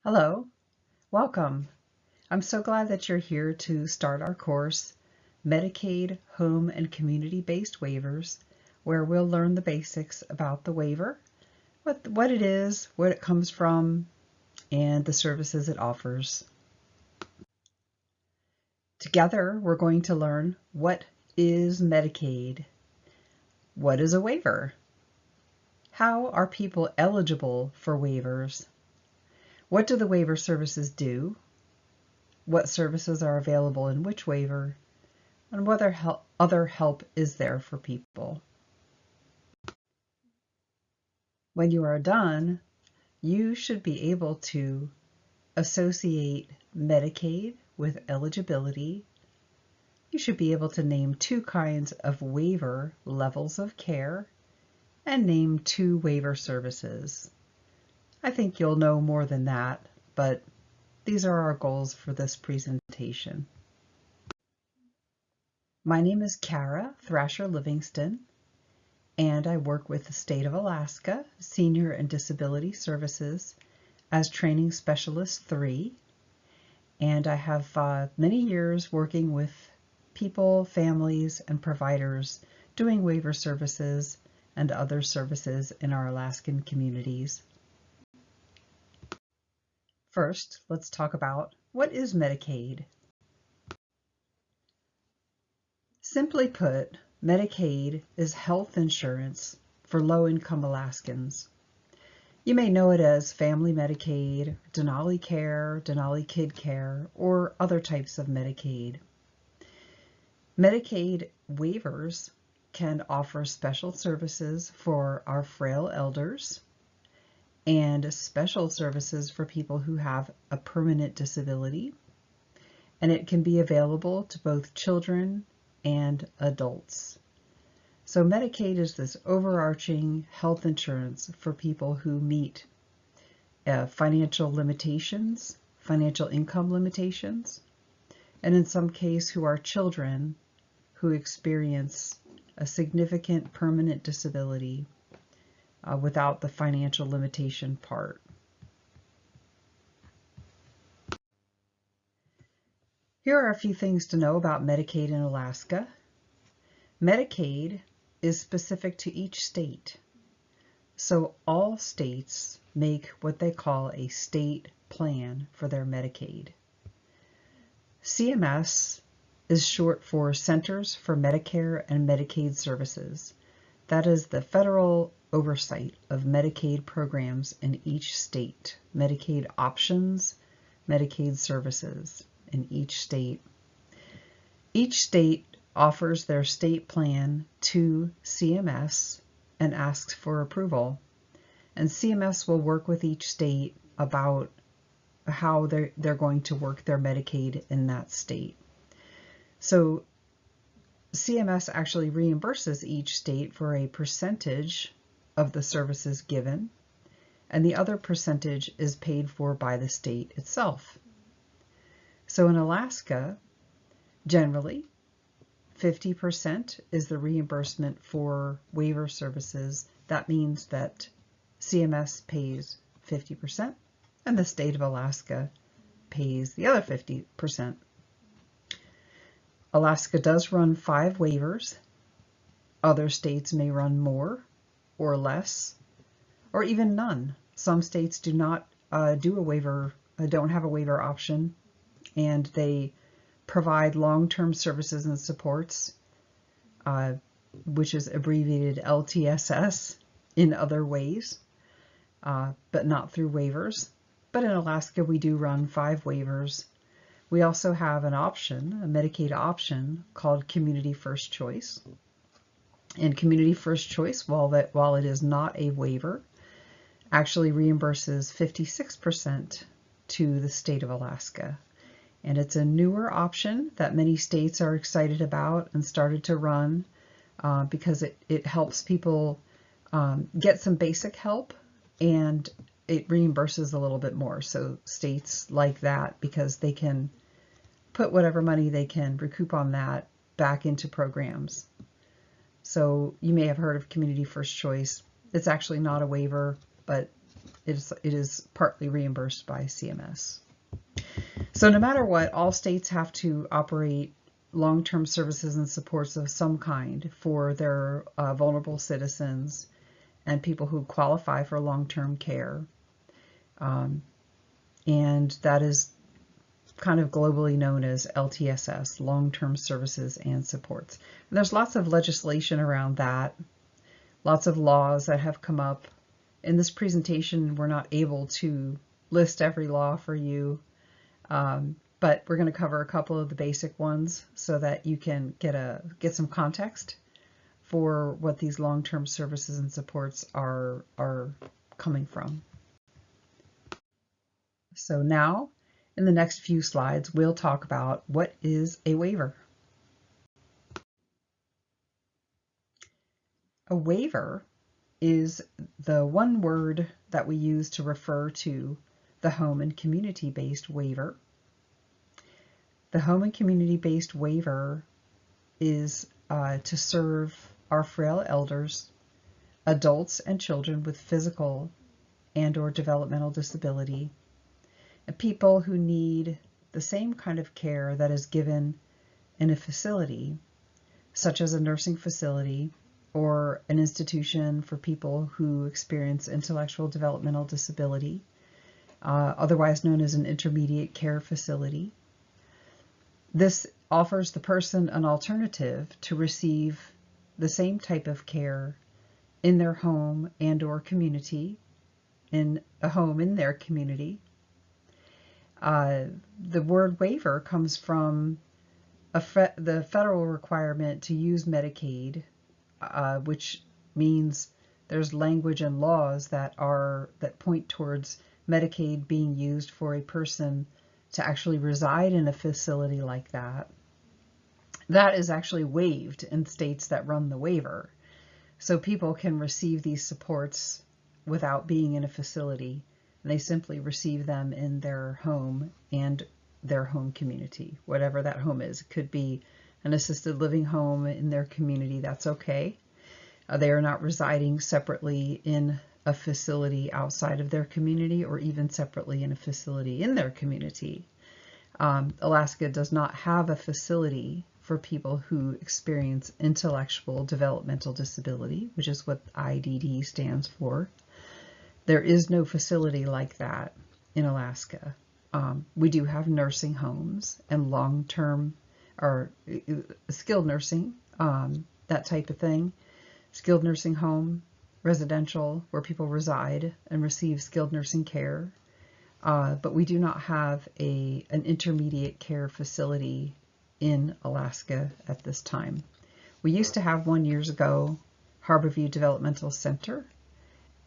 Hello, welcome. I'm so glad that you're here to start our course, Medicaid Home and Community-Based Waivers, where we'll learn the basics about the waiver, what it is, where it comes from, and the services it offers. Together, we're going to learn what is Medicaid, what is a waiver, how are people eligible for waivers, what do the waiver services do, what services are available in which waiver, and what other help is there for people. When you are done, you should be able to associate Medicaid with eligibility. You should be able to name two kinds of waiver levels of care and name two waiver services. I think you'll know more than that, but these are our goals for this presentation. My name is Kara Thrasher Livingston, and I work with the state of Alaska Senior and Disability Services as Training Specialist 3. And I have many years working with people, families, and providers doing waiver services and other services in our Alaskan communities. First, let's talk about what is Medicaid. Simply put, Medicaid is health insurance for low-income Alaskans. You may know it as Family Medicaid, Denali Care, Denali Kid Care, or other types of Medicaid. Medicaid waivers can offer special services for our frail elders and special services for people who have a permanent disability, and it can be available to both children and adults. So Medicaid is this overarching health insurance for people who meet financial limitations, financial income limitations, and in some case who are children who experience a significant permanent disability without the financial limitation part. Here are a few things to know about Medicaid in Alaska. Medicaid is specific to each state. So all states make what they call a state plan for their Medicaid. CMS is short for Centers for Medicare and Medicaid Services. That is the federal oversight of Medicaid programs in each state. Medicaid options, Medicaid services in each state. Each state offers their state plan to CMS and asks for approval. And CMS will work with each state about how they're going to work their Medicaid in that state. So CMS actually reimburses each state for a percentage of the services given, and the other percentage is paid for by the state itself. So in Alaska, generally, 50% is the reimbursement for waiver services. That means that CMS pays 50% and the state of Alaska pays the other 50%. Alaska does run 5 waivers. Other states may run more or less, or even none. Some states do not do a waiver, don't have a waiver option, and they provide long-term services and supports, which is abbreviated LTSS, in other ways, but not through waivers. But in Alaska, we do run 5 waivers. We also have an option, a Medicaid option, called Community First Choice. And Community First Choice, while it is not a waiver, actually reimburses 56% to the state of Alaska. And it's a newer option that many states are excited about and started to run because it helps people get some basic help, and it reimburses a little bit more. So states like that because they can put whatever money they can recoup on that back into programs. So you may have heard of Community First Choice. It's actually not a waiver, but it is partly reimbursed by CMS. So no matter what, all states have to operate long-term services and supports of some kind for their vulnerable citizens and people who qualify for long-term care. And that is kind of globally known as LTSS, long-term services and supports. And there's lots of legislation around that, lots of laws that have come up. In this presentation, we're not able to list every law for you, but we're going to cover a couple of the basic ones so that you can get some context for what these long-term services and supports are coming from. So now, in the next few slides, we'll talk about what is a waiver. A waiver is the one word that we use to refer to the home and community-based waiver. The home and community-based waiver is to serve our frail elders, adults and children with physical and/or developmental disability, and people who need the same kind of care that is given in a facility, such as a nursing facility or an institution for people who experience intellectual developmental disability, otherwise known as an intermediate care facility. This offers the person an alternative to receive the same type of care in their home and/or community, in a home in their community. The word waiver comes from the federal requirement to use Medicaid, which means there's language and laws that point towards Medicaid being used for a person to actually reside in a facility like that. That is actually waived in states that run the waiver. So people can receive these supports without being in a facility. They simply receive them in their home and their home community, whatever that home is. It could be an assisted living home in their community, that's okay. They are not residing separately in a facility outside of their community or even separately in a facility in their community. Alaska does not have a facility for people who experience intellectual developmental disability, which is what IDD stands for. There is no facility like that in Alaska. We do have nursing homes and long-term or skilled nursing, that type of thing. Skilled nursing home, residential, where people reside and receive skilled nursing care. But we do not have an intermediate care facility in Alaska at this time. We used to have one years ago, Harborview Developmental Center,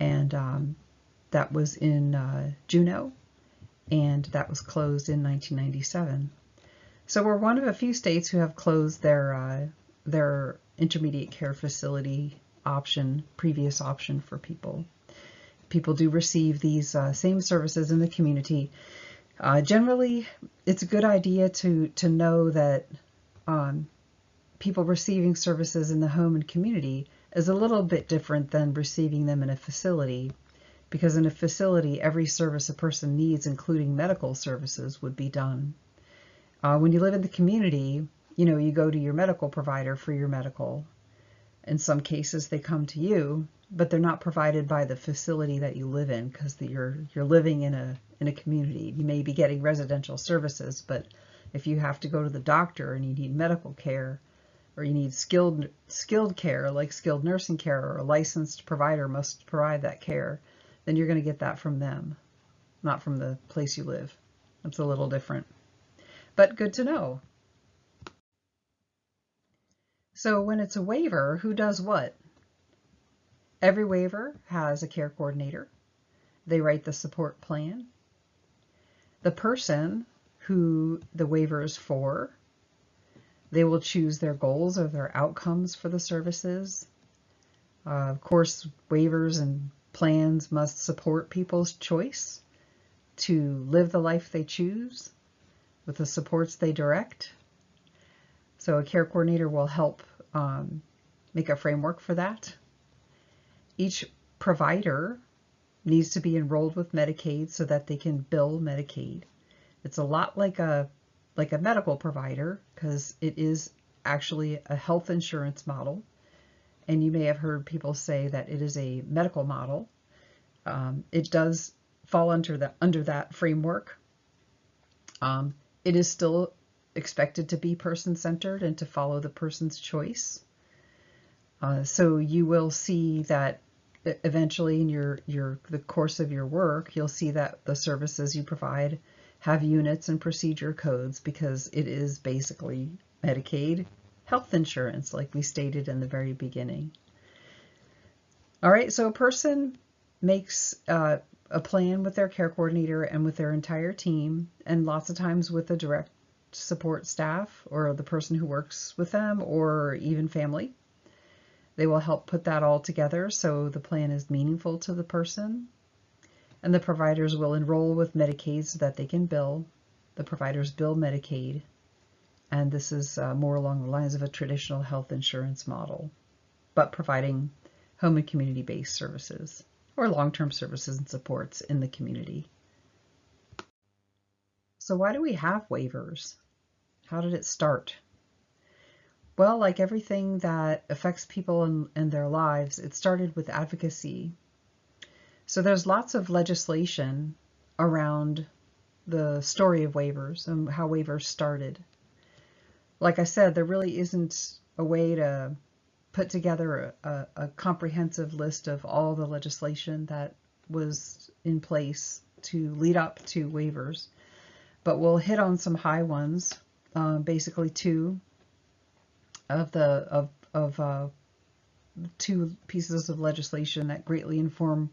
and that was in Juneau, and that was closed in 1997. So we're one of a few states who have closed their intermediate care facility previous option for people. People do receive these same services in the community. Generally, it's a good idea to know that people receiving services in the home and community is a little bit different than receiving them in a facility, because in a facility, every service a person needs, including medical services, would be done. When you live in the community, you go to your medical provider for your medical. In some cases, they come to you, but they're not provided by the facility that you live in, because you're living in a community. You may be getting residential services, but if you have to go to the doctor and you need medical care, or you need skilled care like skilled nursing care, or a licensed provider must provide that care, then you're going to get that from them, not from the place you live. That's a little different, but good to know. So when it's a waiver, who does what? Every waiver has a care coordinator. They write the support plan. The person who the waiver is for, they will choose their goals or their outcomes for the services. Of course, waivers and plans must support people's choice to live the life they choose with the supports they direct. So a care coordinator will help make a framework for that. Each provider needs to be enrolled with Medicaid so that they can bill Medicaid. It's a lot like a medical provider because it is actually a health insurance model. And you may have heard people say that it is a medical model. It does fall under that framework. It is still expected to be person-centered and to follow the person's choice. So you will see that eventually in the course of your work, you'll see that the services you provide have units and procedure codes because it is basically Medicaid health insurance, like we stated in the very beginning. All right, so a person makes a plan with their care coordinator and with their entire team, and lots of times with the direct support staff or the person who works with them or even family. They will help put that all together so the plan is meaningful to the person. And the providers will enroll with Medicaid so that they can bill. The providers bill Medicaid. And this is more along the lines of a traditional health insurance model, but providing home and community-based services or long-term services and supports in the community. So why do we have waivers? How did it start? Well, like everything that affects people in their lives, it started with advocacy. So there's lots of legislation around the story of waivers and how waivers started. Like I said, there really isn't a way to put together a comprehensive list of all the legislation that was in place to lead up to waivers, but we'll hit on some high ones, basically two pieces of legislation that greatly inform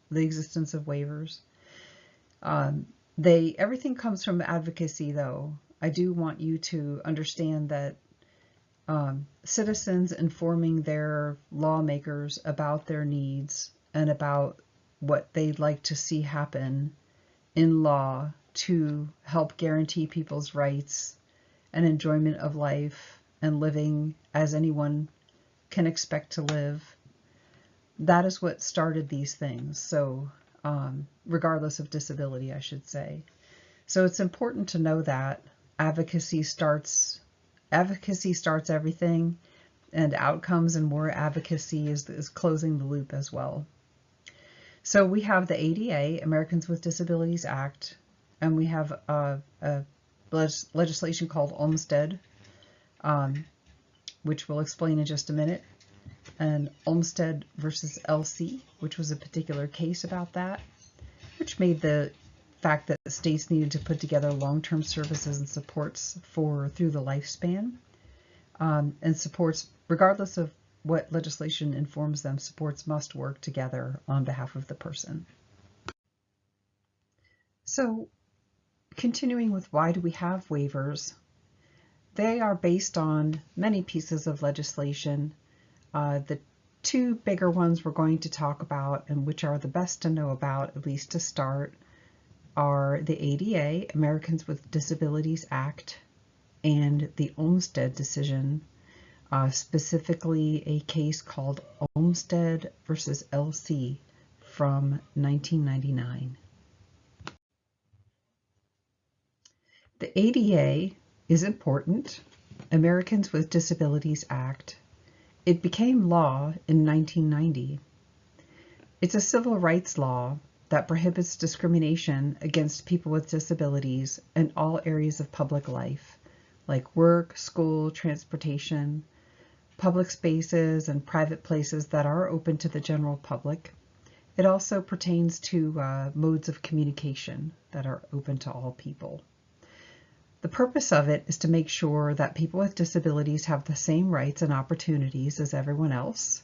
the existence of waivers. Everything comes from advocacy, though. I do want you to understand that citizens informing their lawmakers about their needs and about what they'd like to see happen in law to help guarantee people's rights and enjoyment of life and living as anyone can expect to live. That is what started these things. So regardless of disability, I should say. So it's important to know that advocacy starts everything, and outcomes and more advocacy is closing the loop as well. So we have the ADA, Americans with Disabilities Act, and we have a legislation called Olmstead, which we'll explain in just a minute, and Olmstead versus LC, which was a particular case about that, which made the fact that the states needed to put together long-term services and supports through the lifespan, and supports, regardless of what legislation informs them, supports must work together on behalf of the person. So continuing with why do we have waivers, they are based on many pieces of legislation. The two bigger ones we're going to talk about, and which are the best to know about, at least to start, are the ADA, Americans with Disabilities Act, and the Olmstead decision, specifically a case called Olmstead versus LC from 1999. The ADA is important, Americans with Disabilities Act. It became law in 1990. It's a civil rights law that prohibits discrimination against people with disabilities in all areas of public life, like work, school, transportation, public spaces, and private places that are open to the general public. It also pertains to modes of communication that are open to all people. The purpose of it is to make sure that people with disabilities have the same rights and opportunities as everyone else.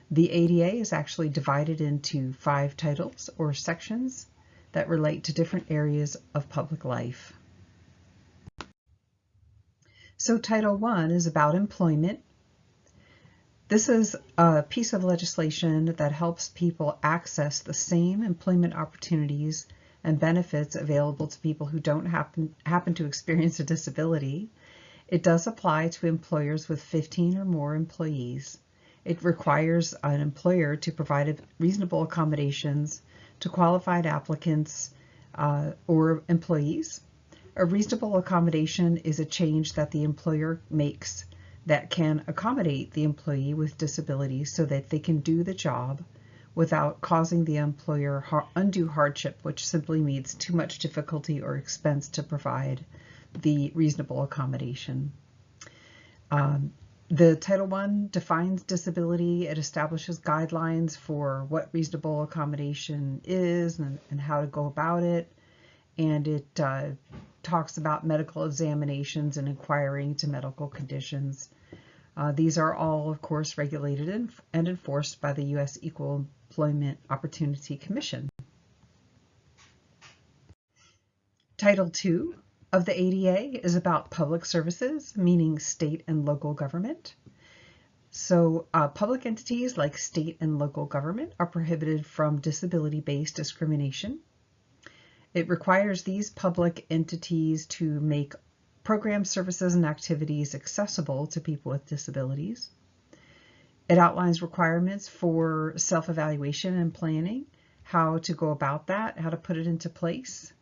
The ADA is actually divided into 5 titles or sections that relate to different areas of public life. So Title I is about employment. This is a piece of legislation that helps people access the same employment opportunities and benefits available to people who don't happen to experience a disability. It does apply to employers with 15 or more employees. It requires an employer to provide reasonable accommodations to qualified applicants or employees. A reasonable accommodation is a change that the employer makes that can accommodate the employee with disabilities so that they can do the job without causing the employer undue hardship, which simply means too much difficulty or expense to provide the reasonable accommodation. The Title I defines disability. It establishes guidelines for what reasonable accommodation is and how to go about it. And it talks about medical examinations and inquiring into medical conditions. These are all, of course, regulated and enforced by the U.S. Equal Employment Opportunity Commission. Title II of the ADA is about public services, meaning state and local government. So public entities like state and local government are prohibited from disability-based discrimination. It requires these public entities to make programs, services, and activities accessible to people with disabilities. It outlines requirements for self-evaluation and planning, how to go about that, how to put it into place,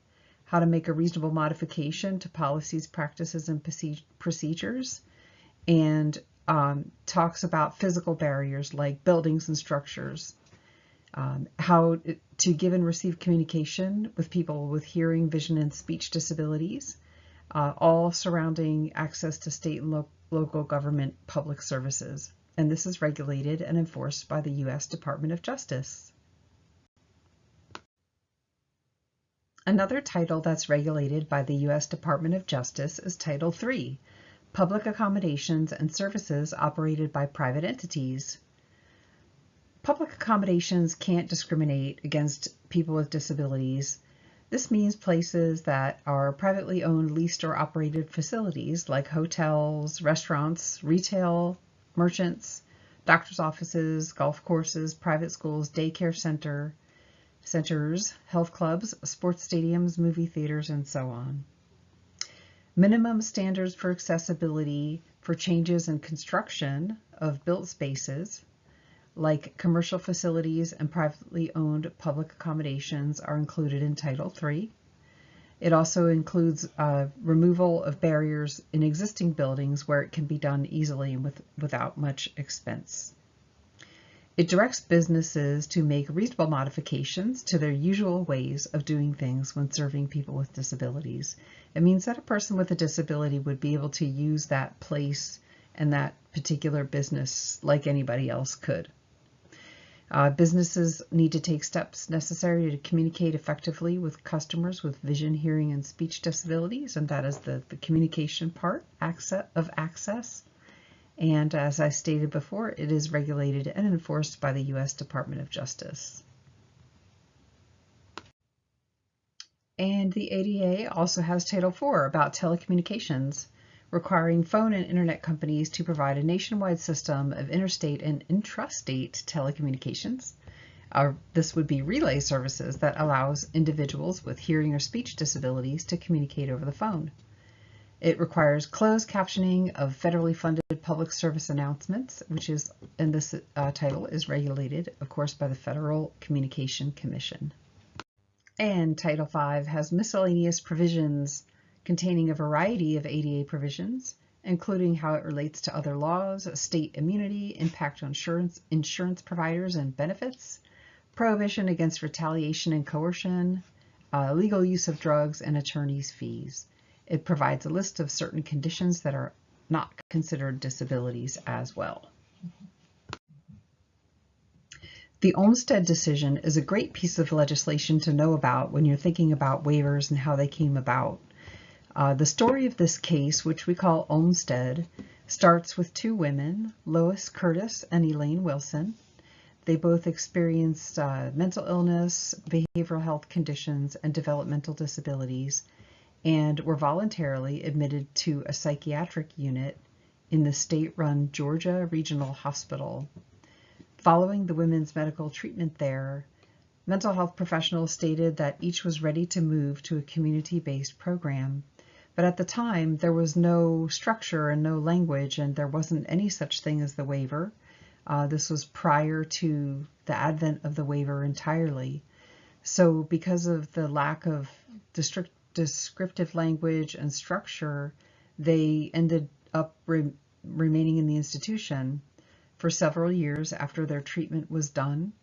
how to make a reasonable modification to policies, practices, and procedures, and talks about physical barriers like buildings and structures, how to give and receive communication with people with hearing, vision, and speech disabilities, all surrounding access to state and local government public services. And this is regulated and enforced by the U.S. Department of Justice. Another title that's regulated by the U.S. Department of Justice is Title III, Public Accommodations and Services Operated by Private Entities. Public accommodations can't discriminate against people with disabilities. This means places that are privately owned, leased, or operated facilities like hotels, restaurants, retail, merchants, doctor's offices, golf courses, private schools, daycare centers, health clubs, sports stadiums, movie theaters, and so on. Minimum standards for accessibility for changes in construction of built spaces, like commercial facilities and privately owned public accommodations, are included in Title III. It also includes removal of barriers in existing buildings where it can be done easily and without much expense. It directs businesses to make reasonable modifications to their usual ways of doing things when serving people with disabilities. It means that a person with a disability would be able to use that place and that particular business like anybody else could. Businesses need to take steps necessary to communicate effectively with customers with vision, hearing, and speech disabilities, and that is the communication part of access. And as I stated before, it is regulated and enforced by the U.S. Department of Justice. And the ADA also has Title IV about telecommunications, requiring phone and internet companies to provide a nationwide system of interstate and intrastate telecommunications. This would be relay services that allows individuals with hearing or speech disabilities to communicate over the phone. It requires closed captioning of federally funded public service announcements, which is, and this title is regulated, of course, by the Federal Communication Commission. And Title V has miscellaneous provisions containing a variety of ADA provisions, including how it relates to other laws, state immunity, impact on insurance providers and benefits, prohibition against retaliation and coercion, legal use of drugs, and attorney's fees. It provides a list of certain conditions that are not considered disabilities as well. The Olmstead decision is a great piece of legislation to know about when you're thinking about waivers and how they came about. The story of this case, which we call Olmstead, starts with two women, Lois Curtis and Elaine Wilson. They both experienced mental illness, behavioral health conditions, and developmental disabilities, and were voluntarily admitted to a psychiatric unit in the state-run Georgia Regional Hospital. Following the women's medical treatment there, mental health professionals stated that each was ready to move to a community-based program. But at the time, there was no structure and no language, and there wasn't any such thing as the waiver. This was prior to the advent of the waiver entirely. So because of the lack of descriptive language and structure, they ended up remaining in the institution for several years after their treatment was done.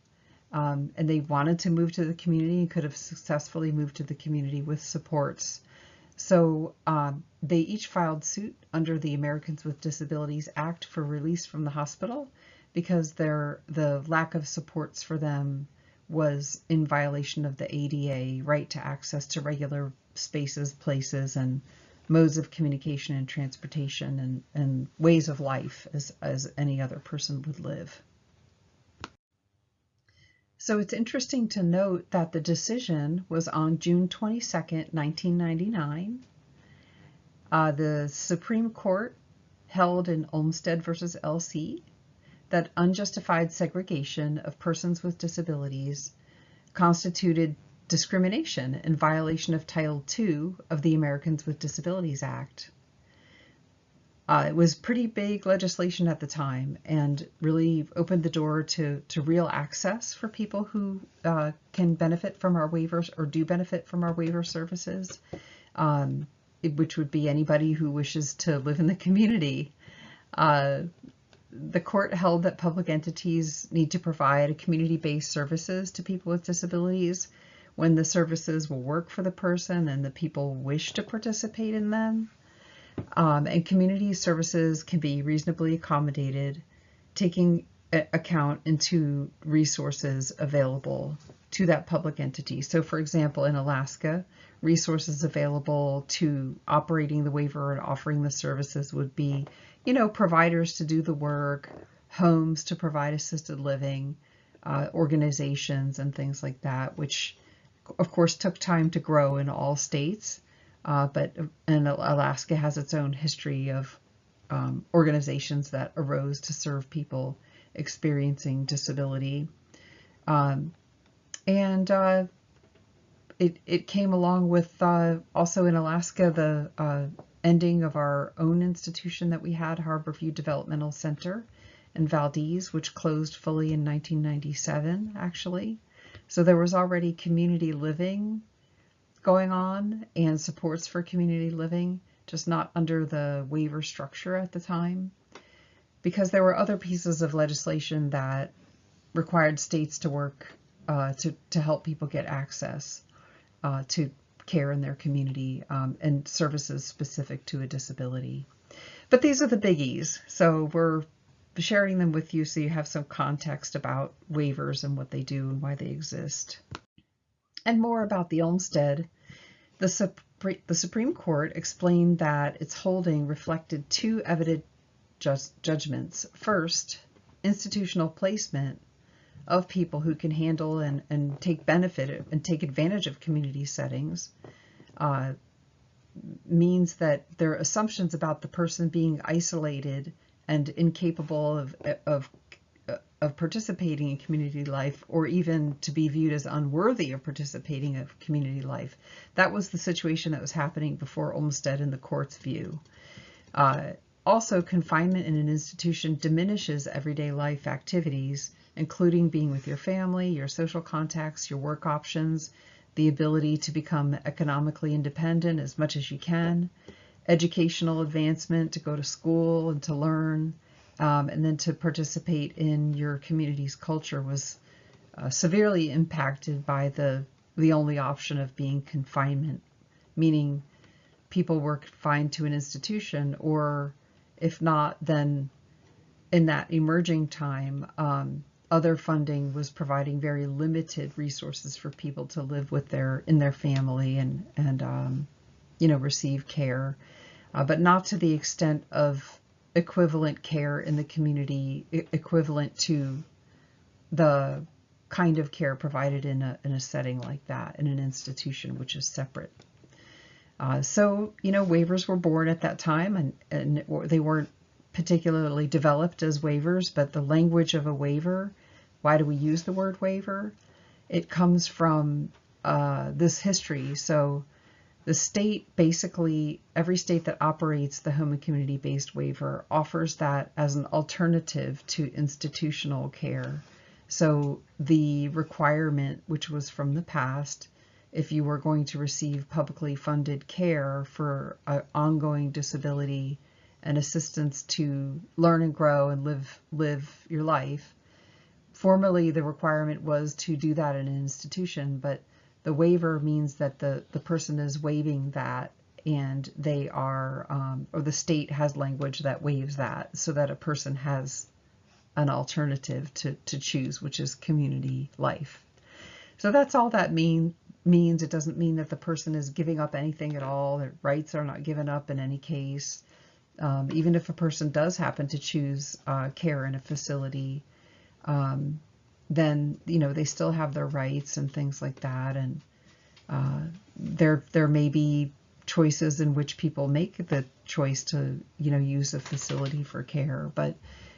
And they wanted to move to the community and could have successfully moved to the community with supports. So they each filed suit under the Americans with Disabilities Act for release from the hospital because the lack of supports for them was in violation of the ADA, right to access to regular spaces, places, and modes of communication and transportation and ways of life as any other person would live. So it's interesting to note that the decision was on June 22nd, 1999. The Supreme Court held in Olmstead versus LC that unjustified segregation of persons with disabilities constituted discrimination in violation of Title II of the Americans with Disabilities Act. It was pretty big legislation at the time and really opened the door to real access for people who can benefit from our waivers or do benefit from our waiver services, which would be anybody who wishes to live in the community. The court held that public entities need to provide community-based services to people with disabilities when the services will work for the person and the people wish to participate in them. And community services can be reasonably accommodated, taking account into resources available to that public entity. So for example, in Alaska, resources available to operating the waiver and offering the services would be, providers to do the work, homes to provide assisted living, organizations and things like that, which of course took time to grow in all states. And Alaska has its own history of organizations that arose to serve people experiencing disability. It came along with also in Alaska the ending of our own institution that we had, Harborview Developmental Center in Valdez, which closed fully in 1997, actually. So there was already community living going on and supports for community living, just not under the waiver structure at the time, because there were other pieces of legislation that required states to work to help people get access to care in their community and services specific to a disability. But these are the biggies, so we're sharing them with you so you have some context about waivers and what they do and why they exist. And more about the Olmstead. The Supreme Court explained that its holding reflected two evident judgments. First, institutional placement of people who can handle and take benefit and take advantage of community settings means that their assumptions about the person being isolated and incapable of participating in community life, or even to be viewed as unworthy of participating in community life. That was the situation that was happening before Olmstead in the court's view. Also, confinement in an institution diminishes everyday life activities, including being with your family, your social contacts, your work options, the ability to become economically independent as much as you can, educational advancement, to go to school and to learn, and then to participate in your community's culture was severely impacted by the only option of being confinement, meaning people were confined to an institution, or if not, then in that emerging time, other funding was providing very limited resources for people to live with in their family and receive care, but not to the extent of equivalent care in the community, equivalent to the kind of care provided in a setting like that, in an institution which is separate. So waivers were born at that time, and they weren't particularly developed as waivers, but the language of a waiver, why do we use the word waiver? It comes from this history. So the state, basically, every state that operates the home and community-based waiver offers that as an alternative to institutional care. So the requirement, which was from the past, if you were going to receive publicly funded care for an ongoing disability and assistance to learn and grow and live your life, formerly the requirement was to do that in an institution, but the waiver means that the person is waiving that, and they are, or the state has language that waives that so that a person has an alternative to choose, which is community life. So that's all that means. It doesn't mean that the person is giving up anything at all. Their rights are not given up in any case. Even if a person does happen to choose care in a facility, then they still have their rights and things like that. And there may be choices in which people make the choice to use a facility for care, but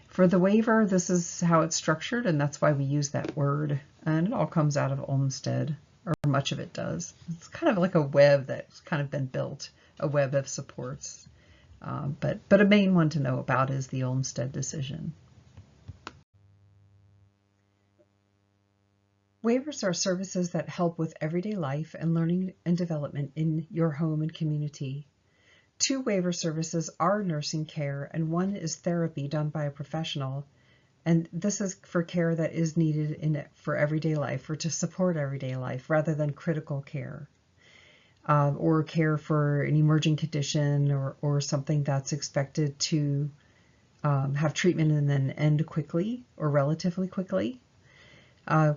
for the waiver, this is how it's structured, and that's why we use that word. And it all comes out of Olmsted, or much of it does. It's kind of like a web that's kind of been built, a web of supports. But a main one to know about is the Olmsted decision. Waivers are services that help with everyday life and learning and development in your home and community. 2 waiver services are nursing care, and 1 is therapy done by a professional. And this is for care that is needed for everyday life, or to support everyday life, rather than critical care, or care for an emerging condition, or something that's expected to have treatment and then end quickly or relatively quickly.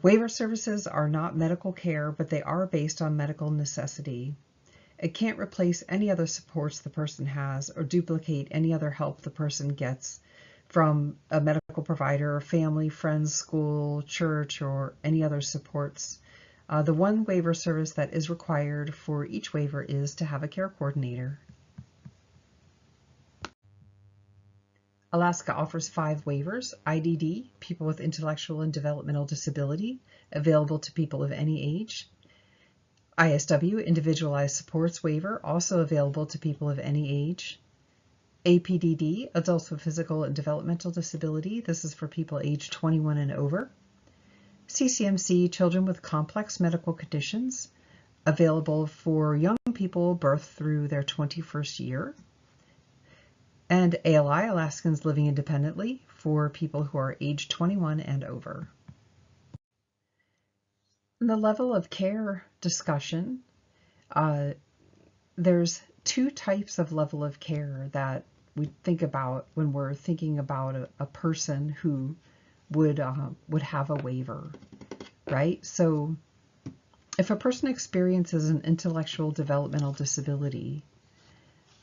Waiver services are not medical care, but they are based on medical necessity. It can't replace any other supports the person has or duplicate any other help the person gets from a medical provider, family, friends, school, church, or any other supports. The one waiver service that is required for each waiver is to have a care coordinator. Alaska offers 5 waivers: IDD, people with intellectual and developmental disability, available to people of any age; ISW, Individualized Supports Waiver, also available to people of any age; APDD, Adults with Physical and Developmental Disability, this is for people age 21 and over; CCMC, Children with Complex Medical Conditions, available for young people birth through their 21st year; and ALI, Alaskans Living Independently, for people who are age 21 and over. In the level of care discussion, there's 2 types of level of care that we think about when we're thinking about a person who would have a waiver, right? So if a person experiences an intellectual developmental disability,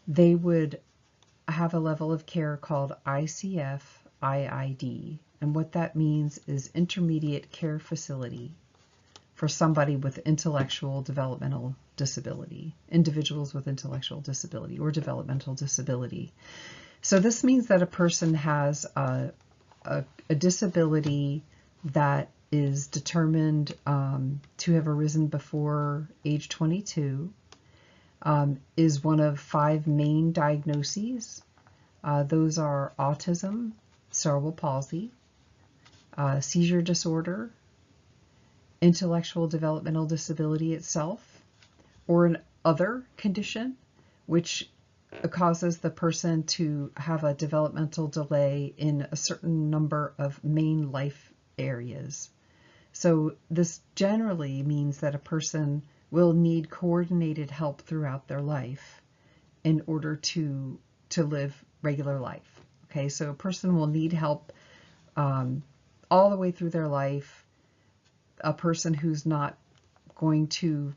they would have a level of care called ICF-IID, and what that means is Intermediate Care Facility for somebody with intellectual developmental disability, individuals with intellectual disability or developmental disability. So this means that a person has a disability that is determined to have arisen before age 22, is one of 5 main diagnoses. Those are autism, cerebral palsy, seizure disorder, intellectual developmental disability itself, or an other condition which causes the person to have a developmental delay in a certain number of main life areas. So this generally means that a person will need coordinated help throughout their life in order to live regular life. Okay, so a person will need help all the way through their life. A person who's not going to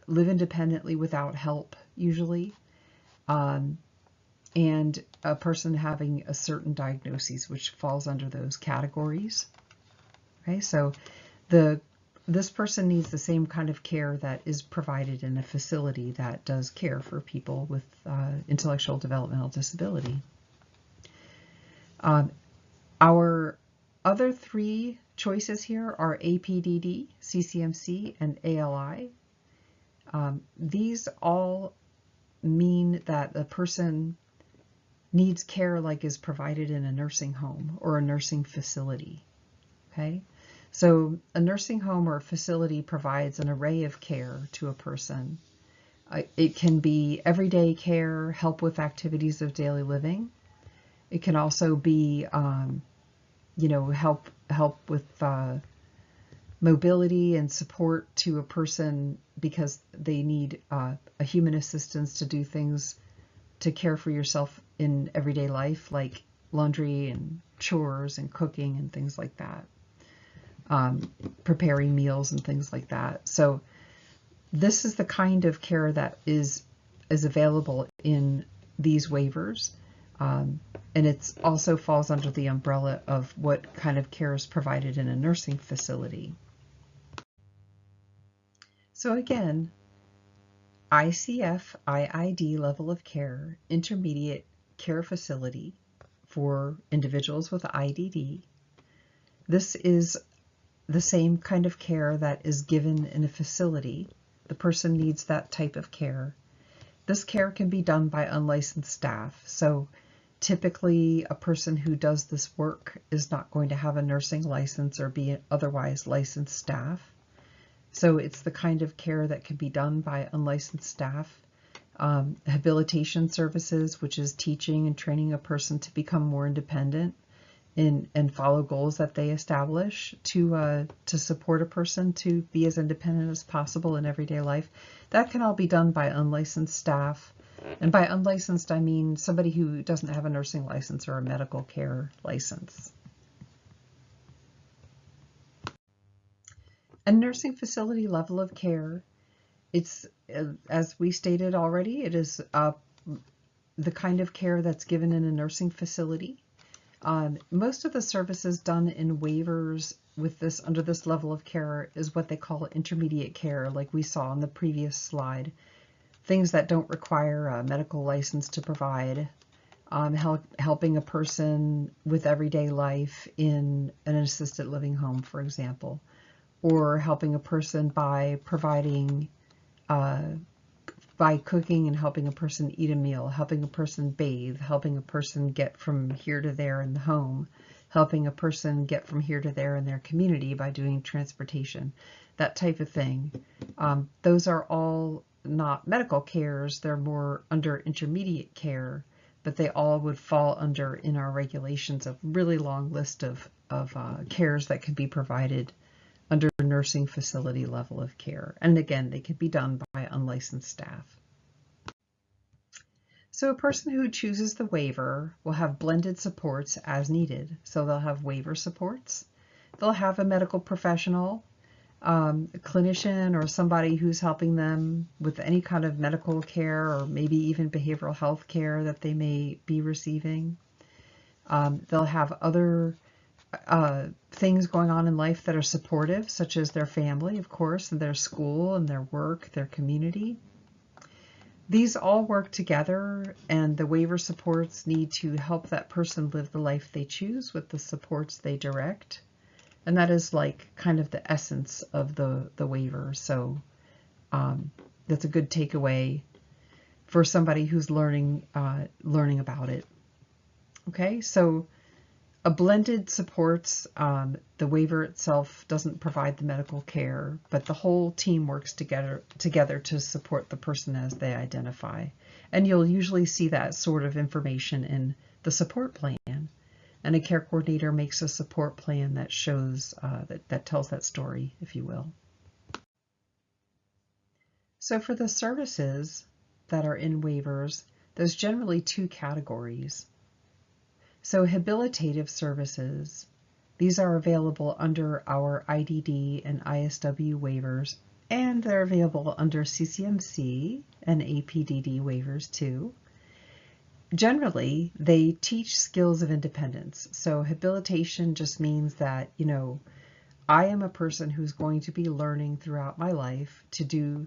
live independently without help, usually, and a person having a certain diagnosis which falls under those categories. Okay, so this person needs the same kind of care that is provided in a facility that does care for people with intellectual developmental disability. Our other 3 choices here are APDD, CCMC, and ALI. These all mean that a person needs care like is provided in a nursing home or a nursing facility. Okay, so a nursing home or facility provides an array of care to a person. It can be everyday care, help with activities of daily living. It can also be, help with mobility and support to a person because they need a human assistance to do things to care for yourself in everyday life, like laundry and chores and cooking and things like that, preparing meals and things like that. So this is the kind of care that is available in these waivers. And it also falls under the umbrella of what kind of care is provided in a nursing facility. So again, ICF IID level of care, intermediate care facility for individuals with IDD. This is the same kind of care that is given in a facility. The person needs that type of care. This care can be done by unlicensed staff. So typically a person who does this work is not going to have a nursing license or be otherwise licensed staff. So it's the kind of care that can be done by unlicensed staff. Habilitation services, which is teaching and training a person to become more independent and follow goals that they establish to support a person to be as independent as possible in everyday life. That can all be done by unlicensed staff. And by unlicensed, I mean somebody who doesn't have a nursing license or a medical care license. A nursing facility level of care, it's, as we stated already, it is the kind of care that's given in a nursing facility. Most of the services done in waivers with this under this level of care is what they call intermediate care, like we saw on the previous slide. Things that don't require a medical license to provide, helping a person with everyday life in an assisted living home, for example, or helping a person by providing, by cooking and helping a person eat a meal, helping a person bathe, helping a person get from here to there in the home, helping a person get from here to there in their community by doing transportation, that type of thing. Those are all not medical cares, they're more under intermediate care, but they all would fall under in our regulations a really long list of cares that can be provided under nursing facility level of care. And again, they could be done by unlicensed staff. So a person who chooses the waiver will have blended supports as needed. So they'll have waiver supports. They'll have a medical professional, a clinician, or somebody who's helping them with any kind of medical care or maybe even behavioral health care that they may be receiving. They'll have other things going on in life that are supportive, such as their family, of course, and their school and their work, their community. These all work together, and the waiver supports need to help that person live the life they choose with the supports they direct. And that is like kind of the essence of the waiver. So that's a good takeaway for somebody who's learning about it. Okay, so a blended supports, the waiver itself doesn't provide the medical care, but the whole team works together to support the person as they identify. And you'll usually see that sort of information in the support plan. And a care coordinator makes a support plan that shows, that tells that story, if you will. So for the services that are in waivers, there's generally two categories. So habilitative services, these are available under our IDD and ISW waivers, and they're available under CCMC and APDD waivers too. Generally, they teach skills of independence. So habilitation just means that, I am a person who's going to be learning throughout my life to do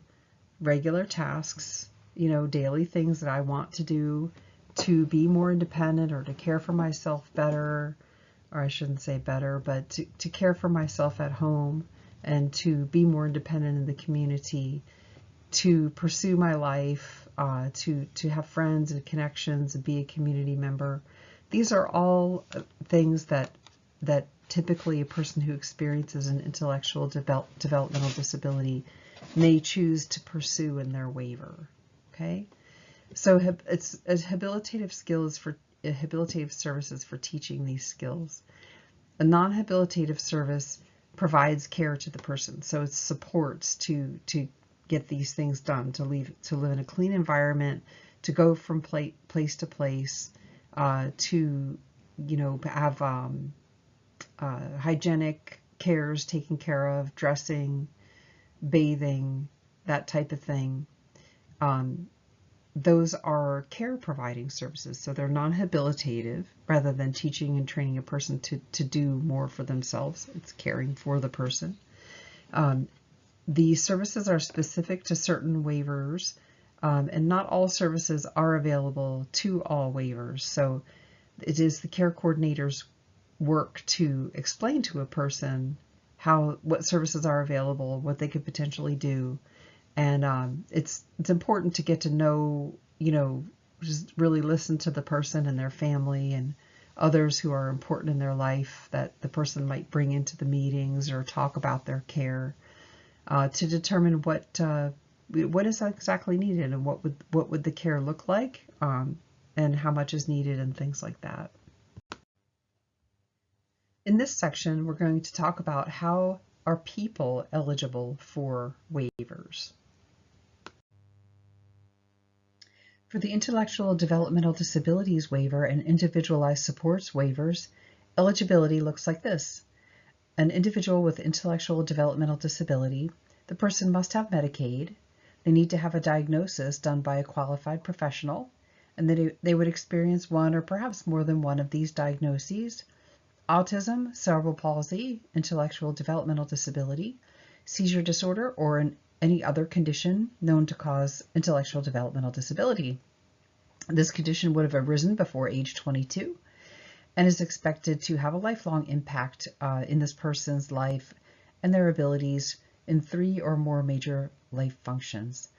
regular tasks, daily things that I want to do, to be more independent or to care for myself better, or I shouldn't say better, but to care for myself at home and to be more independent in the community, to pursue my life, to have friends and connections and be a community member. These are all things that typically a person who experiences an intellectual developmental disability may choose to pursue in their waiver. Okay, so it's a habilitative services for teaching these skills. A non-habilitative service provides care to the person, so it's supports to get these things done, to live in a clean environment, to go from place to place, to have hygienic cares taken care of, dressing, bathing, that type of thing. Those are care providing services, so they're non-habilitative rather than teaching and training a person to do more for themselves. It's caring for the person. The services are specific to certain waivers, and not all services are available to all waivers. So it is the care coordinator's work to explain to a person what services are available, what they could potentially do. And it's important to get to know, just really listen to the person and their family and others who are important in their life that the person might bring into the meetings or talk about their care, to determine what is exactly needed and what would the care look like, and how much is needed and things like that. In this section, we're going to talk about how are people eligible for waivers. For the Intellectual Developmental Disabilities Waiver and Individualized Supports waivers, eligibility looks like this. An individual with intellectual developmental disability, the person must have Medicaid, they need to have a diagnosis done by a qualified professional, and they would experience one or perhaps more than one of these diagnoses: autism, cerebral palsy, intellectual developmental disability, seizure disorder, or any other condition known to cause intellectual developmental disability. This condition would have arisen before age 22 and is expected to have a lifelong impact in this person's life and their abilities in 3 or more major life functions.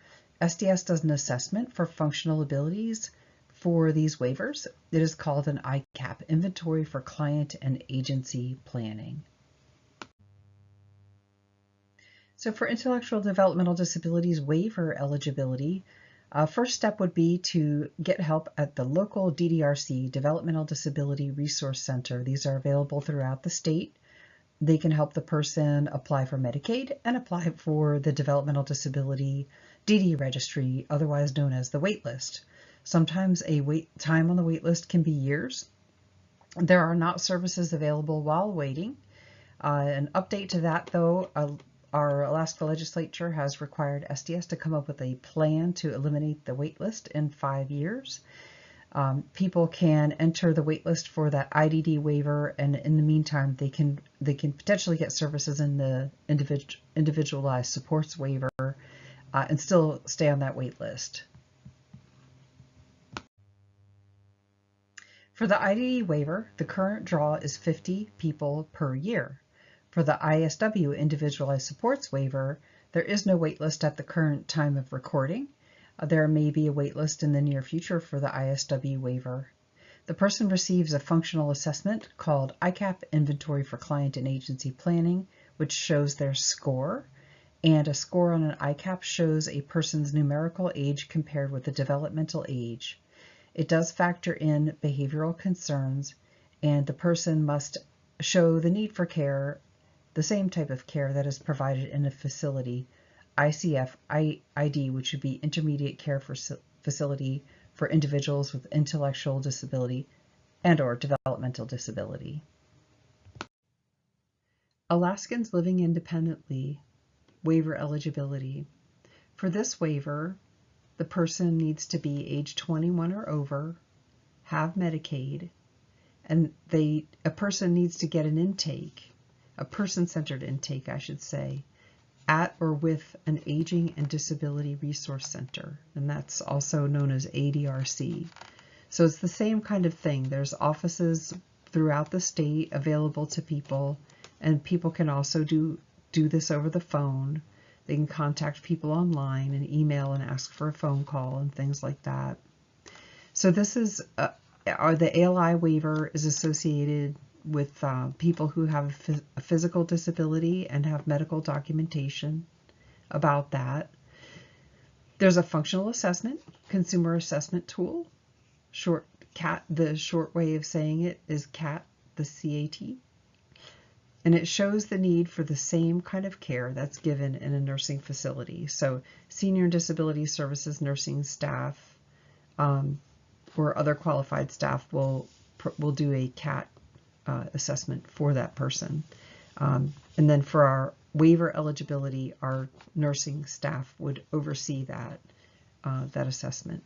SDS does an assessment for functional abilities for these waivers. It is called an ICAP, Inventory for Client and Agency Planning. So for intellectual developmental disabilities waiver eligibility, first step would be to get help at the local DDRC, Developmental Disability Resource Center. These are available throughout the state. They can help the person apply for Medicaid and apply for the Developmental Disability DD Registry, otherwise known as the wait list. Sometimes a wait time on the wait list can be years. There are not services available while waiting. An update to that, though, our Alaska legislature has required SDS to come up with a plan to eliminate the wait list in 5 years. People can enter the wait list for that IDD waiver, and in the meantime, they can potentially get services in the individualized supports waiver, and still stay on that wait list. For the IDD waiver, the current draw is 50 people per year. For the ISW Individualized Supports waiver, there is no wait list at the current time of recording. There may be a wait list in the near future for the ISW waiver. The person receives a functional assessment called ICAP, Inventory for Client and Agency Planning, which shows their score. And a score on an ICAP shows a person's numerical age compared with the developmental age. It does factor in behavioral concerns, and the person must show the need for care, the same type of care that is provided in a facility, ICF ID, which would be Intermediate Care Facility for individuals with intellectual disability and/or developmental disability. Alaskans living independently waiver eligibility. For this waiver, the person needs to be age 21 or over, have Medicaid, and a person needs to get an intake, a person-centered intake, I should say, at or with an Aging and Disability Resource Center, and that's also known as ADRC. So it's the same kind of thing. There's offices throughout the state available to people, and people can also do this over the phone. They can contact people online and email and ask for a phone call and things like that. So this is the ALI waiver is associated with people who have a physical disability and have medical documentation about that. There's a functional assessment, consumer assessment tool. CAT, the short way of saying it is CAT, the CAT. And it shows the need for the same kind of care that's given in a nursing facility. So senior and disability services nursing staff or other qualified staff will do a CAT assessment for that person. And then for our waiver eligibility, our nursing staff would oversee that assessment.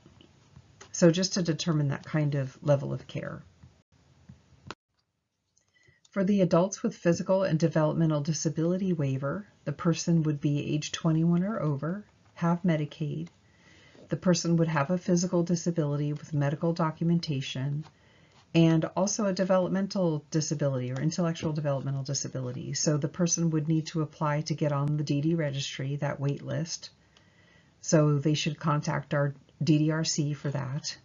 So just to determine that kind of level of care. For the adults with physical and developmental disability waiver, the person would be age 21 or over, have Medicaid. The person would have a physical disability with medical documentation, and also a developmental disability or intellectual developmental disability. So the person would need to apply to get on the DD registry, that wait list. So they should contact our DDRC for that.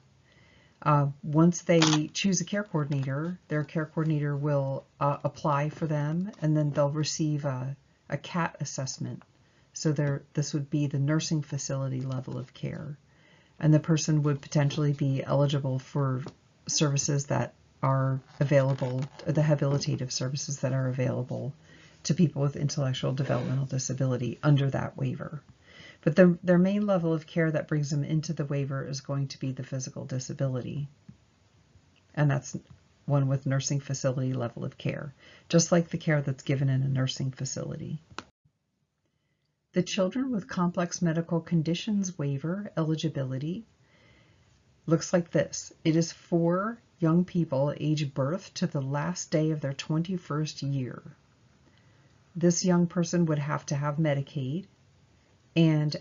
Once they choose a care coordinator, their care coordinator will apply for them, and then they'll receive a CAT assessment. So this would be the nursing facility level of care. And the person would potentially be eligible for services that are available, the habilitative services that are available to people with intellectual developmental disability under that waiver. But their main level of care that brings them into the waiver is going to be the physical disability. And that's one with nursing facility level of care, just like the care that's given in a nursing facility. The children with complex medical conditions waiver eligibility looks like this. It is for young people age birth to the last day of their 21st year. This young person would have to have Medicaid and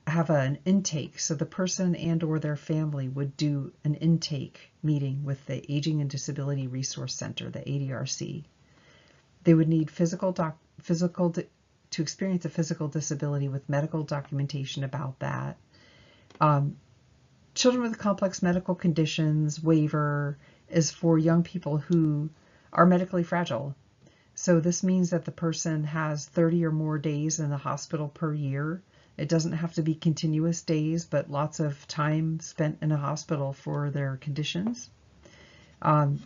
have an intake. So the person and or their family would do an intake meeting with the Aging and Disability Resource Center, the ADRC. They would need to experience a physical disability with medical documentation about that. Children with complex medical conditions waiver is for young people who are medically fragile. So this means that the person has 30 or more days in the hospital per year. It doesn't have to be continuous days, but lots of time spent in a hospital for their conditions.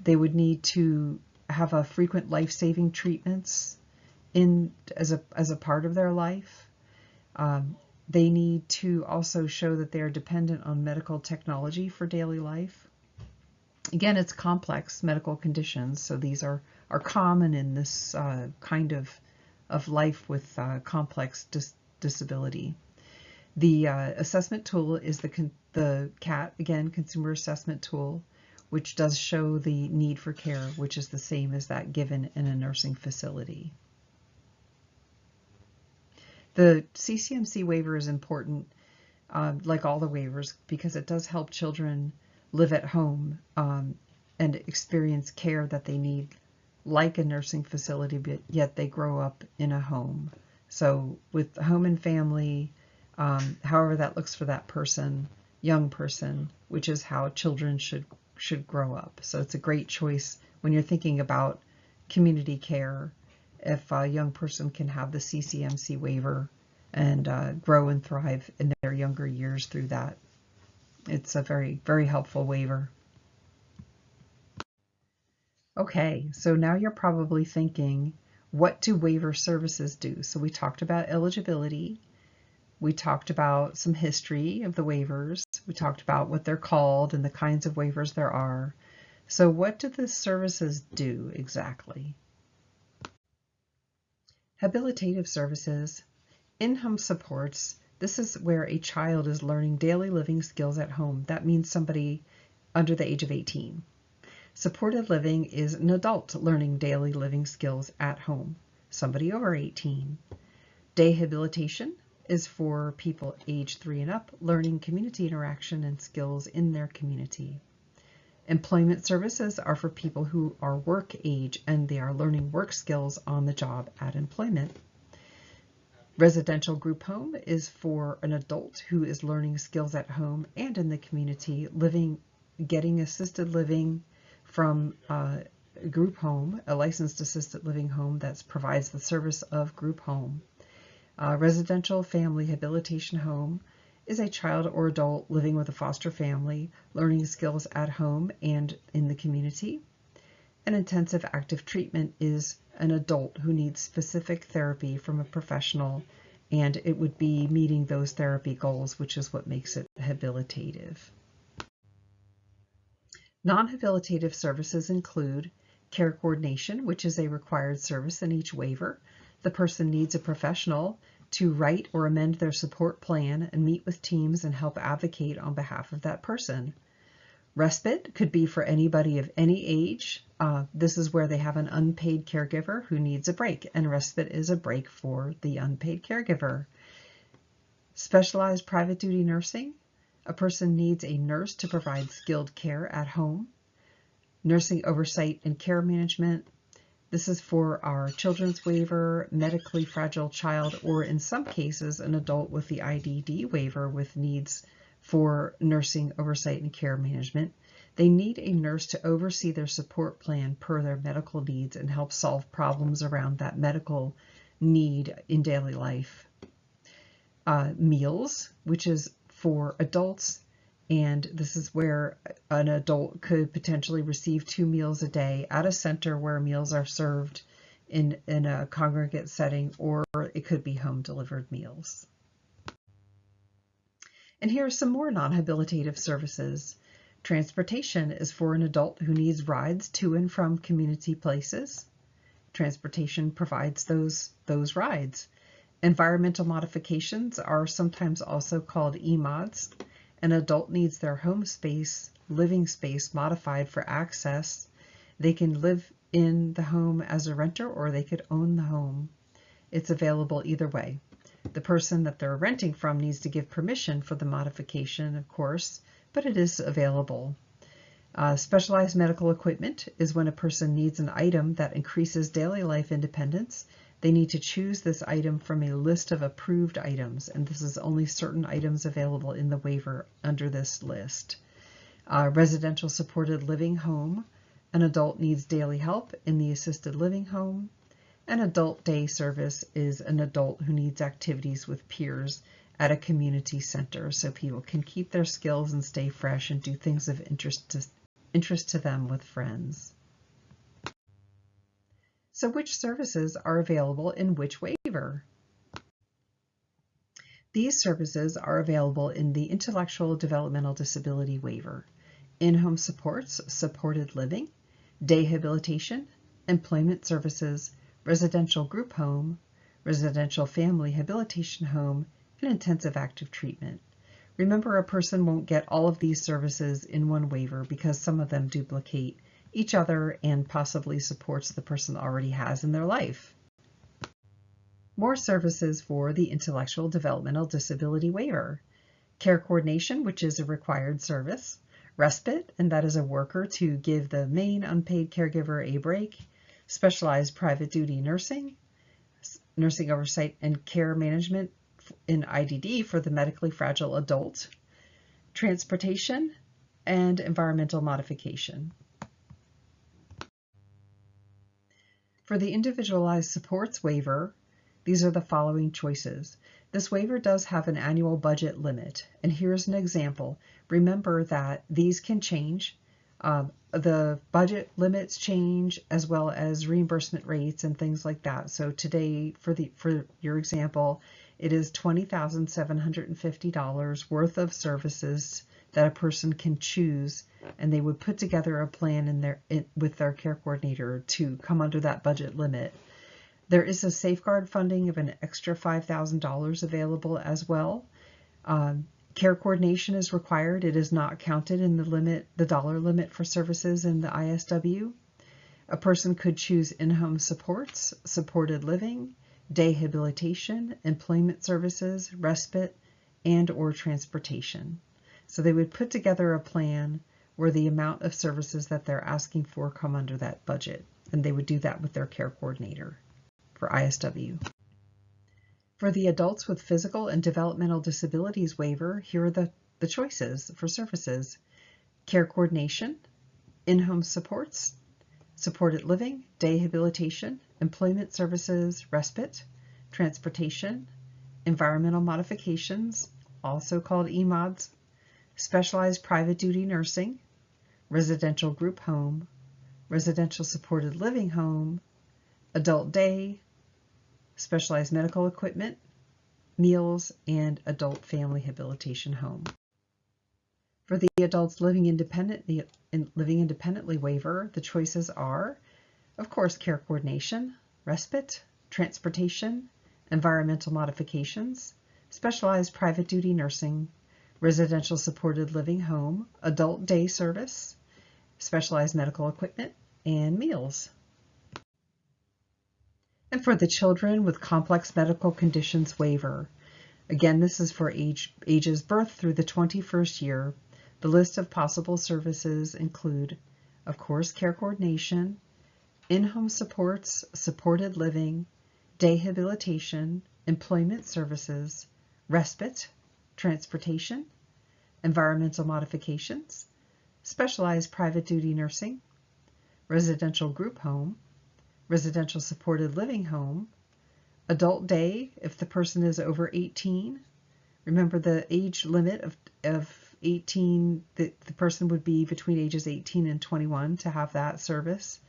They would need to have a frequent life-saving treatments as a part of their life. They need to also show that they are dependent on medical technology for daily life. Again, it's complex medical conditions, so these are common in this kind of life with complex disability. The assessment tool is the CAT, again, Consumer Assessment Tool, which does show the need for care, which is the same as that given in a nursing facility. The CCMC waiver is important, like all the waivers, because it does help children live at home and experience care that they need, like a nursing facility, but yet they grow up in a home. So with home and family, however that looks for that person, young person, which is how children should grow up. So it's a great choice when you're thinking about community care. If a young person can have the CCMC waiver and grow and thrive in their younger years through that, it's a very, very helpful waiver. Okay, so now you're probably thinking, what do waiver services do? So we talked about eligibility. We talked about some history of the waivers. We talked about what they're called and the kinds of waivers there are. So what do the services do exactly? Habilitative services, in-home supports. This is where a child is learning daily living skills at home. That means somebody under the age of 18. Supported living is an adult learning daily living skills at home, somebody over 18. Day habilitation is for people age 3 and up learning community interaction and skills in their community. Employment services are for people who are work age and they are learning work skills on the job at employment. Residential group home is for an adult who is learning skills at home and in the community, getting assisted living from group home, a licensed assisted living home that provides the service of group home. Residential family habilitation home is a child or adult living with a foster family, learning skills at home and in the community. An intensive active treatment is an adult who needs specific therapy from a professional, and it would be meeting those therapy goals, which is what makes it habilitative. Non-habilitative services include care coordination, which is a required service in each waiver. The person needs a professional to write or amend their support plan and meet with teams and help advocate on behalf of that person. Respite could be for anybody of any age. This is where they have an unpaid caregiver who needs a break, and respite is a break for the unpaid caregiver. Specialized private duty nursing. A person needs a nurse to provide skilled care at home. Nursing oversight and care management. This is for our children's waiver, medically fragile child, or in some cases, an adult with the IDD waiver with needs for nursing oversight and care management. They need a nurse to oversee their support plan per their medical needs and help solve problems around that medical need in daily life. Meals, which is for adults, and this is where an adult could potentially receive 2 meals a day at a center where meals are served in a congregate setting, or it could be home delivered meals. And here are some more non-habilitative services. Transportation is for an adult who needs rides to and from community places. Transportation provides those rides. Environmental modifications are sometimes also called EMODs. An adult needs their home space, living space modified for access. They can live in the home as a renter, or they could own the home. It's available either way. The person that they're renting from needs to give permission for the modification, of course, but it is available. Specialized medical equipment is when a person needs an item that increases daily life independence. They need to choose this item from a list of approved items, and this is only certain items available in the waiver under this list. Residential supported living home. An adult needs daily help in the assisted living home. An adult day service is an adult who needs activities with peers at a community center so people can keep their skills and stay fresh and do things of interest to them with friends. So which services are available in which waiver? These services are available in the Intellectual Developmental Disability Waiver: in-home supports, supported living, day habilitation, employment services, residential group home, residential family habilitation home, and intensive active treatment. Remember, a person won't get all of these services in one waiver because some of them duplicate each other and possibly supports the person already has in their life. More services for the Intellectual Developmental Disability Waiver: care coordination, which is a required service; respite, and that is a worker to give the main unpaid caregiver a break; specialized private duty nursing, nursing oversight and care management in IDD for the medically fragile adult; transportation; and environmental modification. For the Individualized Supports Waiver, these are the following choices. This waiver does have an annual budget limit, and here's an example. Remember that these can change. The budget limits change as well as reimbursement rates and things like that. So today, for your example, it is $20,750 worth of services that a person can choose, and they would put together a plan with their care coordinator to come under that budget limit. There is a safeguard funding of an extra $5,000 available as well. Care coordination is required. It is not counted in the dollar limit for services in the ISW. A person could choose in-home supports, supported living, day habilitation, employment services, respite, and/or transportation. So they would put together a plan where the amount of services that they're asking for come under that budget, and they would do that with their care coordinator for ISW. For the Adults with Physical and Developmental Disabilities Waiver, here are the choices for services: care coordination, in-home supports, supported living, day habilitation, employment services, respite, transportation, environmental modifications, also called EMODs, specialized private duty nursing, residential group home, residential supported living home, adult day, specialized medical equipment, meals, and adult family habilitation home. For the adults living independently waiver, the choices are, of course, care coordination, respite, transportation, environmental modifications, specialized private duty nursing, residential supported living home, adult day service, specialized medical equipment, and meals. And for the children with complex medical conditions waiver, again, this is for ages birth through the 21st year. The list of possible services include, of course, care coordination, in-home supports, supported living, day habilitation, employment services, respite, transportation, environmental modifications, specialized private duty nursing, residential group home, residential supported living home, adult day if the person is over 18. Remember the age limit of 18, the person would be between ages 18 and 21 to have that service.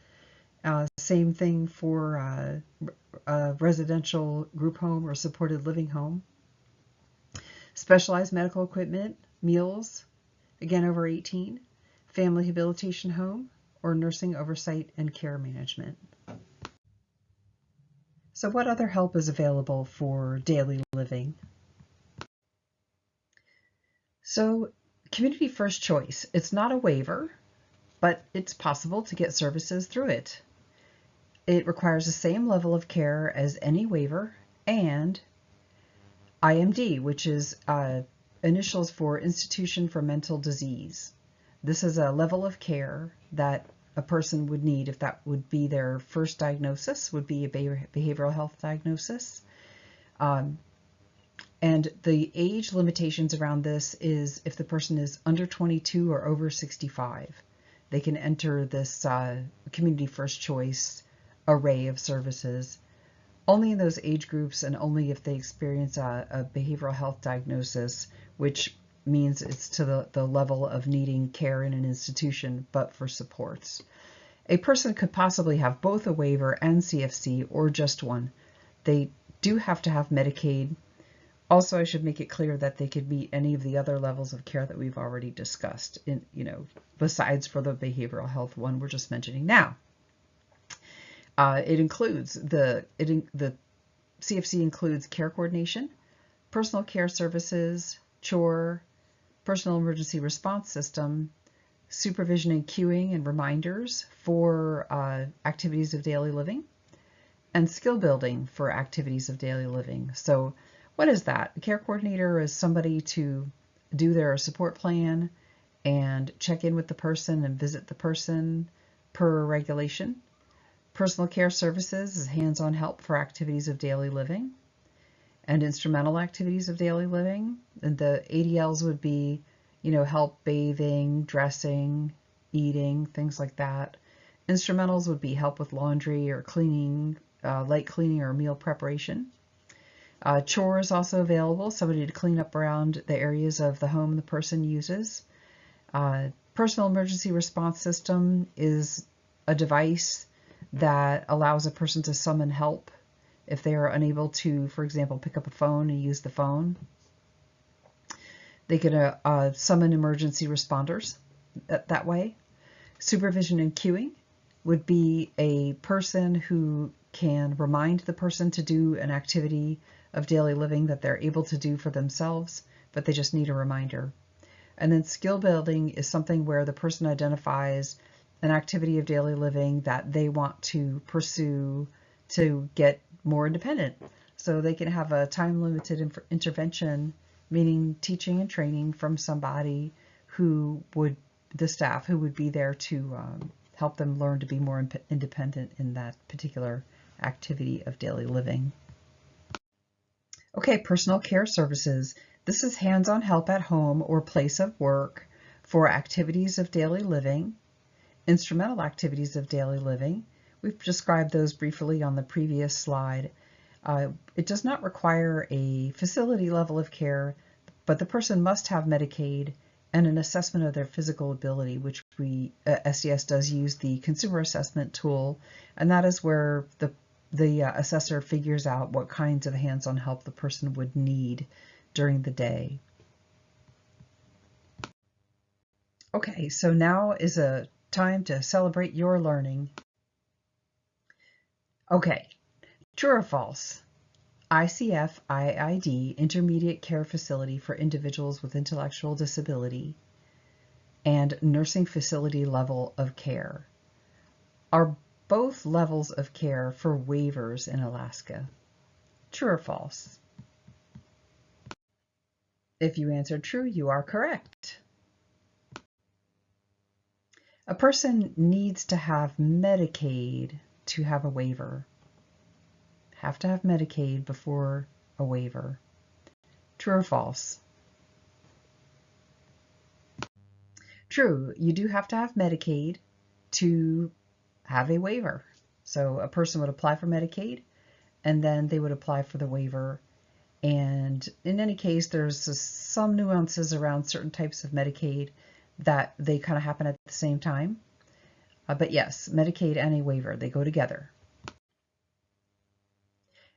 Same thing for residential group home or supported living home. Specialized medical equipment, meals, again over 18, family rehabilitation home, or nursing oversight and care management. So what other help is available for daily living? So Community First Choice, it's not a waiver, but it's possible to get services through it. It requires the same level of care as any waiver, and IMD, which is initials for Institution for Mental Disease. This is a level of care that a person would need if that would be their first diagnosis, would be a behavioral health diagnosis. And the age limitations around this is if the person is under 22 or over 65, they can enter this Community First Choice array of services only in those age groups and only if they experience a behavioral health diagnosis, which means it's to the level of needing care in an institution, but for supports. A person could possibly have both a waiver and CFC or just one. They do have to have Medicaid. Also, I should make it clear that they could meet any of the other levels of care that we've already discussed, besides for the behavioral health one we're just mentioning now. It includes the CFC includes care coordination, personal care services, chore, personal emergency response system, supervision and cueing and reminders for activities of daily living, and skill building for activities of daily living. So what is that? A care coordinator is somebody to do their support plan and check in with the person and visit the person per regulation. Personal care services is hands-on help for activities of daily living and instrumental activities of daily living. And the ADLs would be, help bathing, dressing, eating, things like that. Instrumentals would be help with laundry or cleaning, light cleaning or meal preparation. Chores also available, somebody to clean up around the areas of the home the person uses. Personal emergency response system is a device that allows a person to summon help if they are unable to, for example, pick up a phone and use the phone. They could summon emergency responders that way. Supervision and cueing would be a person who can remind the person to do an activity of daily living that they're able to do for themselves, but they just need a reminder. And then skill building is something where the person identifies an activity of daily living that they want to pursue to get more independent. So they can have a time-limited intervention, meaning teaching and training from somebody the staff who would be there to help them learn to be more independent in that particular activity of daily living. Okay, personal care services. This is hands-on help at home or place of work for activities of daily living. Instrumental activities of daily living. We've described those briefly on the previous slide. It does not require a facility level of care, but the person must have Medicaid and an assessment of their physical ability, which SDS does use the consumer assessment tool, and that is where the assessor figures out what kinds of hands-on help the person would need during the day. Okay, so now is a time to celebrate your learning. Okay, true or false? ICF-IID, Intermediate Care Facility for Individuals with Intellectual Disability, and Nursing Facility Level of Care are both levels of care for waivers in Alaska. True or false? If you answered true, you are correct. A person needs to have Medicaid to have a waiver. Have to have Medicaid before a waiver. True or false? True, you do have to have Medicaid to have a waiver. So a person would apply for Medicaid and then they would apply for the waiver. And in any case, there's some nuances around certain types of Medicaid that they kind of happen at the same time. But yes, Medicaid and a waiver, they go together.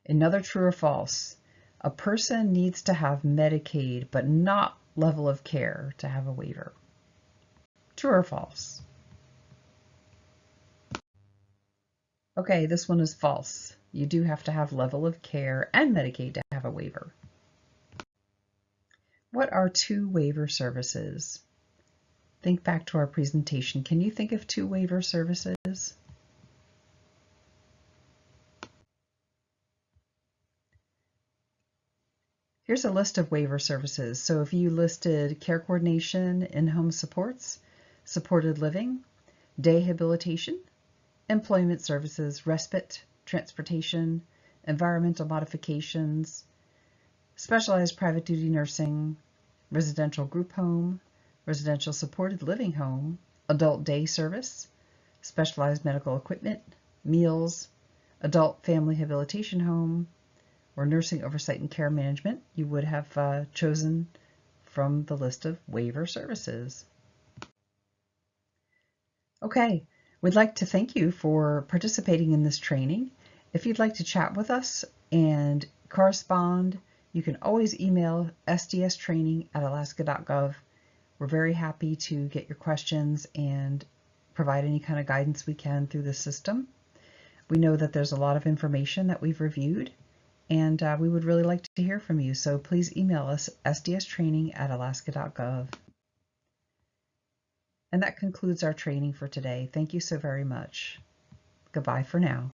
Another true or false. A person needs to have Medicaid, but not level of care to have a waiver. True or false? Okay, this one is false. You do have to have level of care and Medicaid to have a waiver. What are two waiver services? Think back to our presentation. Can you think of two waiver services? Here's a list of waiver services. So if you listed care coordination, in-home supports, supported living, day habilitation, employment services, respite, transportation, environmental modifications, specialized private duty nursing, residential group home, residential supported living home, adult day service, specialized medical equipment, meals, adult family habilitation home, or nursing oversight and care management, you would have chosen from the list of waiver services. Okay, we'd like to thank you for participating in this training. If you'd like to chat with us and correspond, you can always email sdstraining@alaska.gov. We're very happy to get your questions and provide any kind of guidance we can through the system. We know that there's a lot of information that we've reviewed, and we would really like to hear from you. So please email us sdstraining@alaska.gov. And that concludes our training for today. Thank you so very much. Goodbye for now.